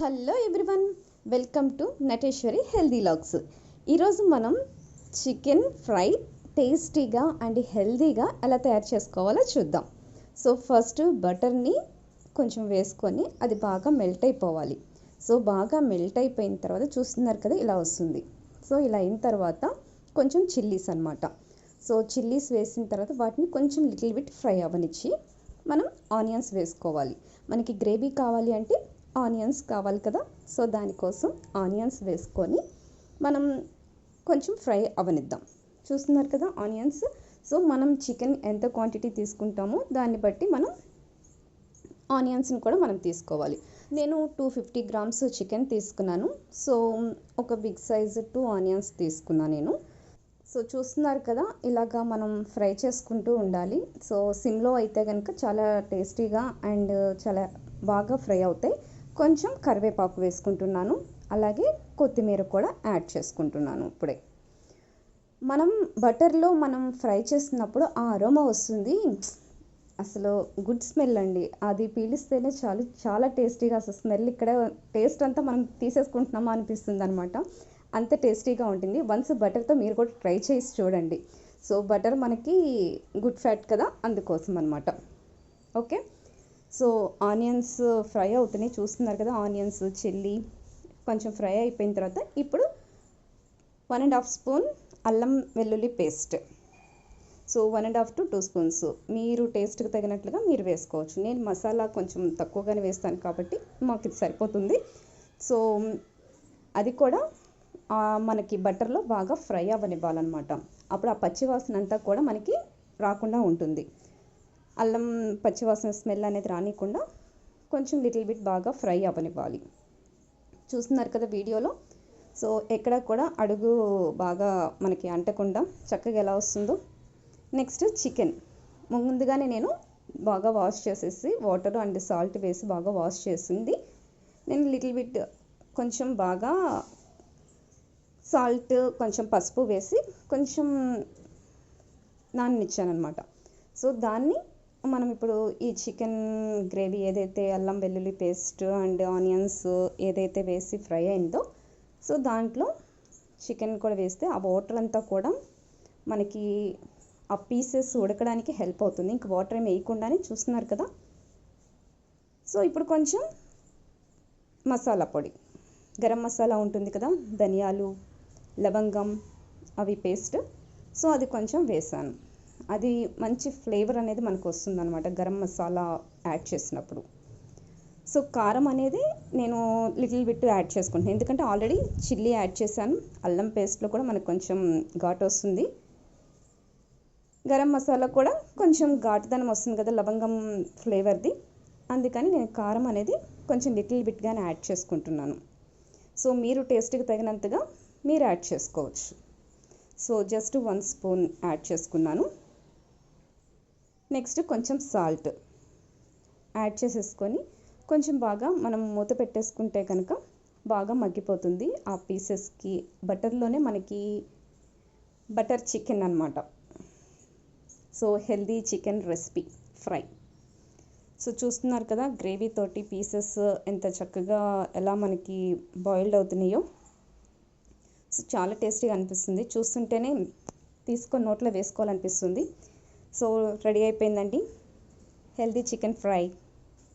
Hello everyone, welcome to Nateshwari healthy logs. ఈరోజు మనం chicken fry టేస్టీగా అండ్ హెల్దీగా ఎలా తయారు చేసుకోవాలో చూద్దాం. సో ఫస్ట్ బటర్ని కొంచెం వేసుకొని అది బాగా మెల్ట్ అయిపోవాలి. సో బాగా మెల్ట్ అయిపోయిన తర్వాత చూస్తున్నారు కదా, ఇలా వస్తుంది. సో ఇలా అయిన తర్వాత కొంచెం చిల్లీస్ అనమాట. సో చిల్లీస్ వేసిన తర్వాత వాటిని కొంచెం లిటిల్ బిట్ ఫ్రై అవ్వనిచ్చి మనం ఆనియన్స్ వేసుకోవాలి. మనకి గ్రేవీ కావాలి అంటే ఆనియన్స్ కావాలి కదా, సో దానికోసం ఆనియన్స్ వేసుకొని మనం కొంచెం ఫ్రై అవనిద్దాం. చూస్తున్నారు కదా ఆనియన్స్. సో మనం చికెన్ ఎంత క్వాంటిటీ తీసుకుంటామో దాన్ని బట్టి మనం ఆనియన్స్ని కూడా మనం తీసుకోవాలి. నేను 250 గ్రామ్స్ చికెన్ తీసుకున్నాను. సో ఒక బిగ్ సైజ్ 2 ఆనియన్స్ తీసుకున్నాను నేను. సో చూస్తున్నారు కదా, ఇలాగా మనం ఫ్రై చేసుకుంటూ ఉండాలి. సో సిమ్లో అయితే కనుక చాలా టేస్టీగా అండ్ చాలా బాగా ఫ్రై అవుతాయి. కొంచెం కరివేపాకు వేసుకుంటున్నాను, అలాగే కొత్తిమీర కూడా యాడ్ చేసుకుంటున్నాను. ఇప్పుడే మనం బటర్లో మనం ఫ్రై చేసినప్పుడు ఆ అరోమా వస్తుంది, అసలు గుడ్ స్మెల్ అండి. అది పీలిస్తేనే చాలా టేస్టీగా, అసలు స్మెల్ ఇక్కడ టేస్ట్ అంతా మనం తీసేసుకుంటున్నామా అనిపిస్తుంది అనమాట. అంత టేస్టీగా ఉంటుంది. వన్స్ బటర్తో మీరు కూడా ట్రై చేసి చూడండి. సో బటర్ మనకి గుడ్ ఫ్యాట్ కదా, అందుకోసం అనమాట. ఓకే, సో ఆనియన్స్ ఫ్రై అవుతున్నాయి, చూస్తున్నారు కదా. ఆనియన్స్ చిల్లీ కొంచెం ఫ్రై అయిపోయిన తర్వాత ఇప్పుడు 1.5 స్పూన్ అల్లం వెల్లుల్లి పేస్ట్. సో 1.5 to 2 స్పూన్స్ మీరు టేస్ట్కి తగినట్లుగా మీరు వేసుకోవచ్చు. నేను మసాలా కొంచెం తక్కువగానే వేస్తాను కాబట్టి మాకు ఇది సరిపోతుంది. సో అది కూడా మనకి బటర్లో బాగా ఫ్రై అవ్వనివ్వాలన్నమాట. అప్పుడు ఆ పచ్చివాసన అంతా కూడా మనకి రాకుండా ఉంటుంది. అల్లం పచ్చివాసన స్మెల్ అనేది రానికుండా కొంచెం లిటిల్ బిట్ బాగా ఫ్రై అవ్వనివ్వాలి. చూస్తున్నారు కదా వీడియోలో. సో ఎక్కడ కూడా అడుగు బాగా మనకి అంటకుండా చక్కగా ఎలా వస్తుందో. నెక్స్ట్ చికెన్ ముందుగానే నేను బాగా వాష్ చేసేసి వాటర్ అండ్ సాల్ట్ వేసి బాగా వాష్ చేసింది. నేను లిటిల్ బిట్ కొంచెం బాగా సాల్ట్ కొంచెం పసుపు వేసి కొంచెం నాననిచ్చాను అనమాట. సో దాన్ని మనం ఇప్పుడు ఈ చికెన్ గ్రేవీ ఏదైతే అల్లం వెల్లుల్లి పేస్ట్ అండ్ ఆనియన్స్ ఏదైతే వేసి ఫ్రై అయిందో, సో దాంట్లో చికెన్ కూడా వేస్తే ఆ వాటర్ అంతా కూడా మనకి ఆ పీసెస్ ఉడకడానికి హెల్ప్ అవుతుంది. ఇంక వాటర్ ఏమి వేయకుండానే చూస్తున్నారు కదా. సో ఇప్పుడు కొంచెం మసాలా పొడి, గరం మసాలా ఉంటుంది కదా, ధనియాలు లవంగం అవి పేస్ట్. సో అది కొంచెం వేసాను. అది మంచి ఫ్లేవర్ అనేది మనకు వస్తుంది అనమాట గరం మసాలా యాడ్ చేసినప్పుడు. సో కారం అనేది నేను లిటిల్ బిట్ యాడ్ చేసుకుంటాను, ఎందుకంటే ఆల్రెడీ చిల్లీ యాడ్ చేశాను. అల్లం పేస్ట్లో కూడా మనకు కొంచెం ఘాటు వస్తుంది. గరం మసాలా కూడా కొంచెం ఘాటుదనం వస్తుంది కదా లవంగం ఫ్లేవర్ది, అందుకని నేను కారం అనేది కొంచెం లిటిల్ బిట్గానే యాడ్ చేసుకుంటున్నాను. సో మీరు టేస్ట్కి తగినంతగా మీరు యాడ్ చేసుకోవచ్చు. సో జస్ట్ 1 స్పూన్ యాడ్ చేసుకున్నాను. నెక్స్ట్ కొంచెం సాల్ట్ యాడ్ చేసేసుకొని కొంచెం బాగా మనం మూత పెట్టేసుకుంటే కనుక బాగా మగ్గిపోతుంది ఆ పీసెస్కి. బటర్లోనే మనకి బటర్ చికెన్ అనమాట. So healthy chicken recipe fry. So చూస్తున్నారు కదా గ్రేవీ తోటి పీసెస్ ఎంత చక్కగా ఎలా మనకి బాయిల్డ్ అవుతున్నాయో. సో చాలా టేస్టీగా అనిపిస్తుంది, చూస్తుంటేనే తీసుకొని నోట్లో వేసుకోవాలనిపిస్తుంది. సో రెడీ అయిపోయిందండి హెల్దీ చికెన్ ఫ్రై.